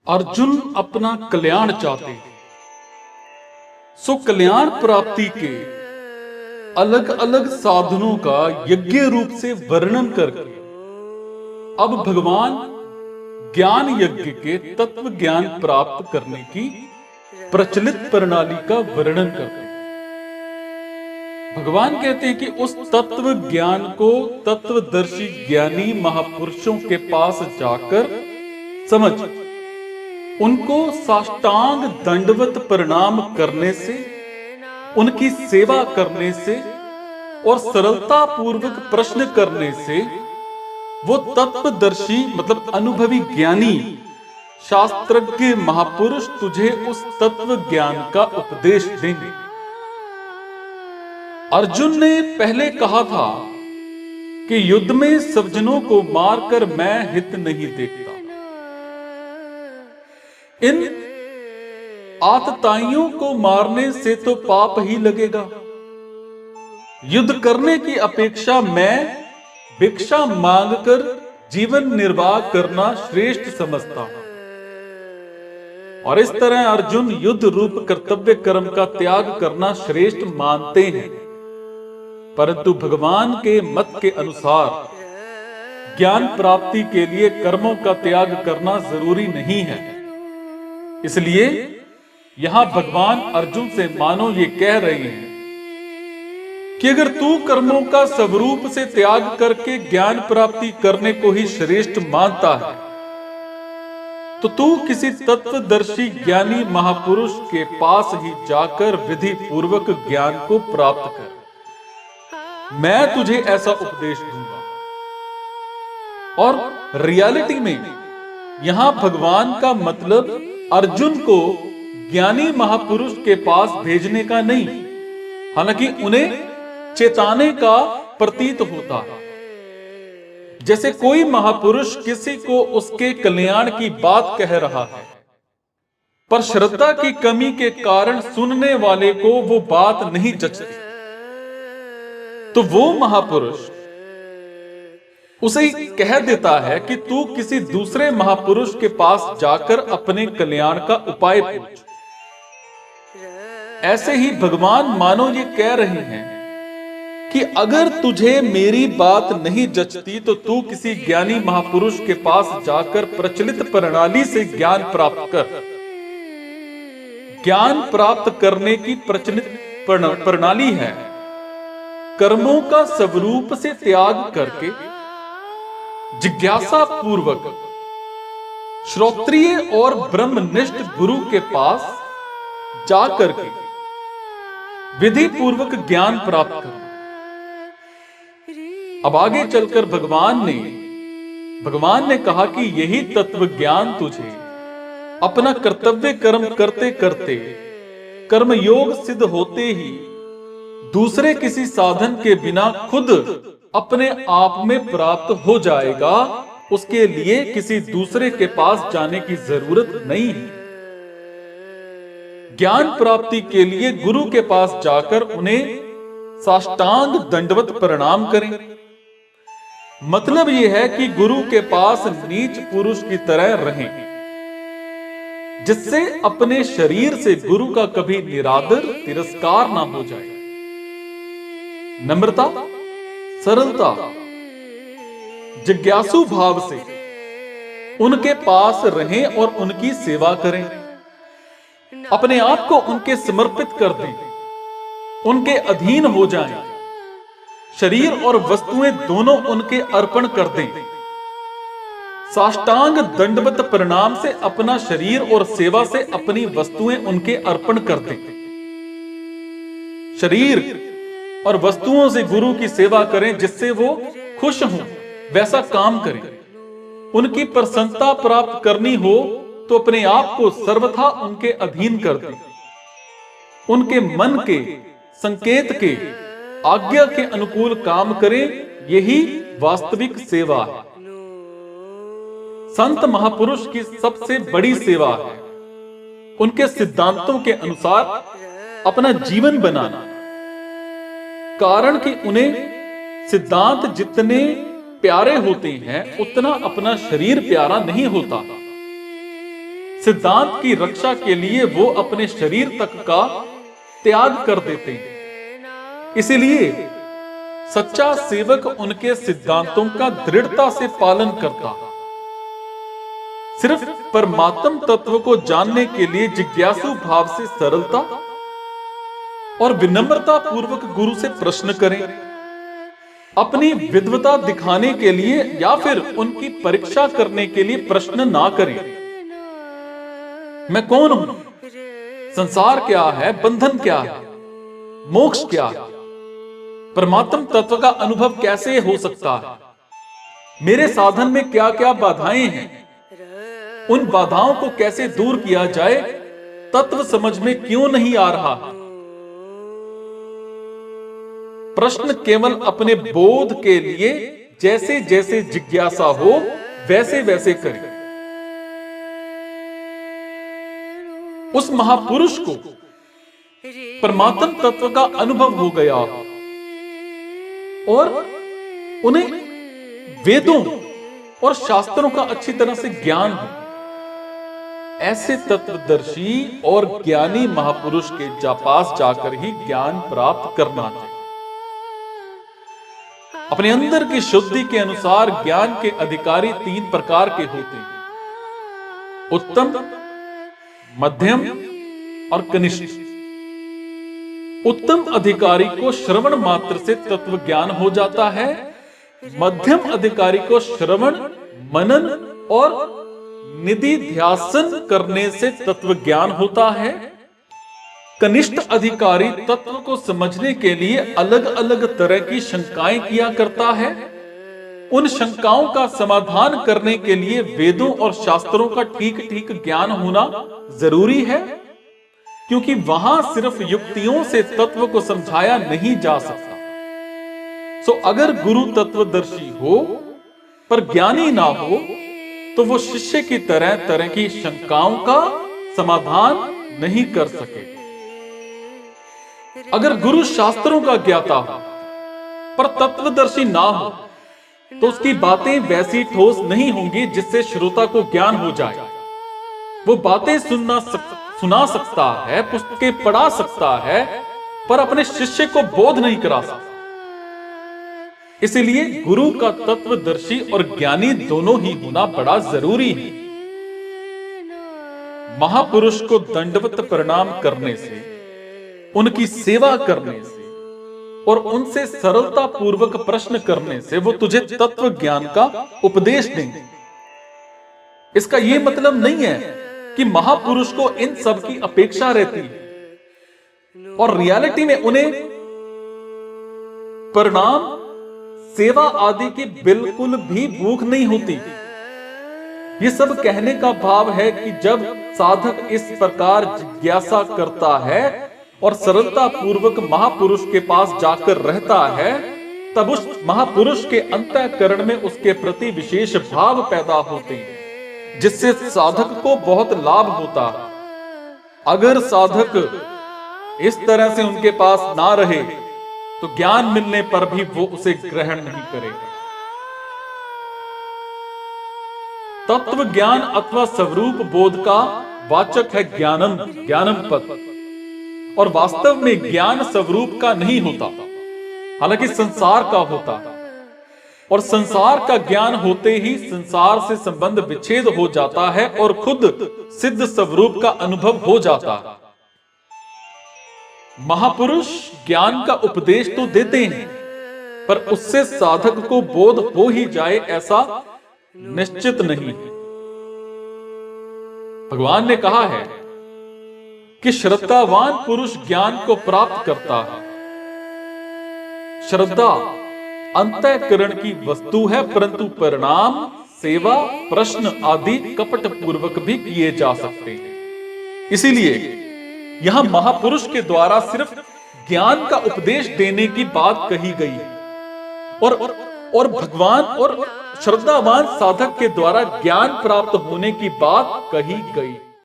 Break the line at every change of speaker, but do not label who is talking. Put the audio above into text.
अर्जुन अपना कल्याण चाहते हैं। सो कल्याण प्राप्ति के अलग अलग साधनों का यज्ञ रूप से वर्णन करके अब भगवान ज्ञान यज्ञ के तत्व ज्ञान प्राप्त करने की प्रचलित प्रणाली का वर्णन करते हैं। भगवान कहते हैं कि उस तत्व ज्ञान को तत्वदर्शी ज्ञानी महापुरुषों के पास जाकर समझ, उनको साष्टांग दंडवत प्रणाम करने से, उनकी सेवा करने से और सरलता पूर्वक प्रश्न करने से वो तत्वदर्शी मतलब अनुभवी ज्ञानी शास्त्रज्ञ महापुरुष तुझे उस तत्व ज्ञान का उपदेश देंगे। अर्जुन ने पहले कहा था कि युद्ध में सज्जनों को मारकर मैं हित नहीं देखता। इन आतताइयों को मारने से तो पाप ही लगेगा। युद्ध करने की अपेक्षा मैं भिक्षा मांगकर जीवन निर्वाह करना श्रेष्ठ समझता हूं। और इस तरह अर्जुन युद्ध रूप कर्तव्य कर्म का त्याग करना श्रेष्ठ मानते हैं। परंतु भगवान के मत के अनुसार ज्ञान प्राप्ति के लिए कर्मों का त्याग करना जरूरी नहीं है। इसलिए यहां भगवान अर्जुन से मानो ये कह रहे हैं कि अगर तू कर्मों का स्वरूप से त्याग करके ज्ञान प्राप्ति करने को ही श्रेष्ठ मानता है, तो तू किसी तत्वदर्शी ज्ञानी महापुरुष के पास ही जाकर विधि पूर्वक ज्ञान को प्राप्त कर। मैं तुझे ऐसा उपदेश दूंगा। और रियलिटी में यहां भगवान का मतलब अर्जुन को ज्ञानी महापुरुष के पास भेजने का नहीं, हालांकि उन्हें चेताने का प्रतीत होता है। जैसे कोई महापुरुष किसी को उसके कल्याण की बात कह रहा है, पर श्रद्धा की कमी के कारण सुनने वाले को वो बात नहीं जचती, तो वो महापुरुष उसे कह देता है कि तू किसी दूसरे महापुरुष के पास जाकर अपने कल्याण का उपाय पूछ। ऐसे ही भगवान मानो ये कह रहे हैं कि अगर तुझे मेरी बात नहीं जचती तो तू किसी ज्ञानी महापुरुष के पास जाकर प्रचलित प्रणाली से ज्ञान प्राप्त कर। ज्ञान प्राप्त करने की प्रचलित प्रणाली है कर्मों का स्वरूप से त्याग करके जिज्ञासा पूर्वक श्रोत्रिय और ब्रह्मनिष्ठ गुरु के पास जाकर के विधि पूर्वक ज्ञान प्राप्त करना। अब आगे चलकर भगवान ने कहा कि यही तत्व ज्ञान तुझे अपना कर्तव्य कर्म करते करते कर्म योग सिद्ध होते ही दूसरे किसी साधन के बिना खुद अपने आप में प्राप्त हो जाएगा। उसके लिए किसी दूसरे के पास जाने की जरूरत नहीं है। ज्ञान प्राप्ति के लिए गुरु के पास जाकर उन्हें साष्टांग दंडवत प्रणाम करें। मतलब यह है कि गुरु के पास नीच पुरुष की तरह रहें, जिससे अपने शरीर से गुरु का कभी निरादर तिरस्कार ना हो जाए। नम्रता, सरलता, जिज्ञासु भाव से उनके पास रहें और उनकी सेवा करें। अपने आप को उनके समर्पित कर दें, उनके अधीन हो जाएं। शरीर और वस्तुएं दोनों उनके अर्पण कर दें। साष्टांग दंडवत प्रणाम से अपना शरीर और सेवा से अपनी वस्तुएं उनके अर्पण कर दें। शरीर और वस्तुओं से गुरु की सेवा करें, जिससे वो खुश हों वैसा काम करें। उनकी प्रसन्नता प्राप्त करनी हो तो अपने आप को सर्वथा उनके अधीन कर दें। उनके मन के संकेत के आज्ञा के अनुकूल काम करें। यही वास्तविक सेवा है। संत महापुरुष की सबसे बड़ी सेवा है उनके सिद्धांतों के अनुसार अपना जीवन बनाना। कारण कि उन्हें सिद्धांत जितने प्यारे होते हैं उतना अपना शरीर प्यारा नहीं होता। सिद्धांत की रक्षा के लिए वो अपने शरीर तक का त्याग कर देते हैं। इसीलिए सच्चा सेवक उनके सिद्धांतों का दृढ़ता से पालन करता है। सिर्फ परमात्म तत्व को जानने के लिए जिज्ञासु भाव से सरलता और विनम्रता पूर्वक गुरु से प्रश्न करें। अपनी विद्वता दिखाने के लिए या फिर उनकी परीक्षा करने के लिए प्रश्न ना करें। मैं कौन हूं? संसार क्या है? बंधन क्या है? मोक्ष क्या है? परमात्म तत्व का अनुभव कैसे हो सकता है? मेरे साधन में क्या क्या बाधाएं हैं? उन बाधाओं को कैसे दूर किया जाए? तत्व समझ में क्यों नहीं आ रहा? प्रश्न केवल अपने बोध के लिए जैसे जैसे जिज्ञासा हो वैसे वैसे करें। उस महापुरुष को परमात्म तत्व का अनुभव हो गया और उन्हें वेदों और शास्त्रों का अच्छी तरह से ज्ञान हो। ऐसे तत्वदर्शी और ज्ञानी महापुरुष के पास जाकर ही ज्ञान प्राप्त करना चाहिए। अपने अंदर की शुद्धि के अनुसार ज्ञान के अधिकारी 3 प्रकार के होते हैं: उत्तम, मध्यम और कनिष्ठ। उत्तम अधिकारी को श्रवण मात्र से तत्व ज्ञान हो जाता है। मध्यम अधिकारी को श्रवण, मनन और निधिध्यासन करने से तत्व ज्ञान होता है। कनिष्ठ अधिकारी तत्व को समझने के लिए अलग अलग तरह की शंकाएं किया करता है। उन शंकाओं का समाधान करने के लिए वेदों और शास्त्रों का ठीक ठीक ज्ञान होना जरूरी है, क्योंकि वहां सिर्फ युक्तियों से तत्व को समझाया नहीं जा सकता। सो अगर गुरु तत्वदर्शी हो पर ज्ञानी ना हो तो वो शिष्य की तरह तरह की शंकाओं का समाधान नहीं कर सके। अगर गुरु शास्त्रों का ज्ञाता हो पर तत्वदर्शी ना हो तो उसकी बातें वैसी ठोस नहीं होंगी जिससे श्रोता को ज्ञान हो जाए। वो बातें सुना सकता है, पुस्तकें पढ़ा सकता है, पर अपने शिष्य को बोध नहीं करा सकता। इसलिए गुरु का तत्वदर्शी और ज्ञानी दोनों ही होना बड़ा जरूरी है। महापुरुष को दंडवत प्रणाम करने से, उनकी सेवा करने से और उनसे सरलता पूर्वक प्रश्न करने से वो तुझे तत्व ज्ञान का उपदेश देंगे। इसका यह मतलब नहीं है कि महापुरुष को इन सब की अपेक्षा रहती है और रियलिटी में उन्हें प्रणाम, सेवा आदि की बिल्कुल भी भूख नहीं होती। ये सब कहने का भाव है कि जब साधक इस प्रकार जिज्ञासा करता है और सरलता पूर्वक महापुरुष के पास जाकर रहता है, तब उस महापुरुष के अंतःकरण में उसके प्रति विशेष भाव पैदा होते हैं, जिससे साधक को बहुत लाभ होता है। अगर साधक इस तरह से उनके पास ना रहे तो ज्ञान मिलने पर भी वो उसे ग्रहण नहीं करेगा। तत्व ज्ञान अथवा स्वरूप बोध का वाचक है ज्ञानम, ज्ञानम पद, और वास्तव में ज्ञान स्वरूप का नहीं होता, हालांकि संसार का होता। और संसार का ज्ञान होते ही संसार से संबंध विच्छेद हो जाता है और खुद सिद्ध स्वरूप का अनुभव हो जाता है। महापुरुष ज्ञान का उपदेश तो देते हैं, पर उससे साधक को बोध हो ही जाए ऐसा निश्चित नहीं है। भगवान ने कहा है कि श्रद्धावान पुरुष ज्ञान को प्राप्त करता है। श्रद्धा अंतःकरण की वस्तु है, परंतु परिणाम, सेवा, प्रश्न आदि कपट पूर्वक भी किए जा सकते हैं। इसीलिए यहां महापुरुष के द्वारा सिर्फ ज्ञान का उपदेश देने की बात कही गई और भगवान और श्रद्धावान साधक के द्वारा ज्ञान प्राप्त होने की बात कही गई।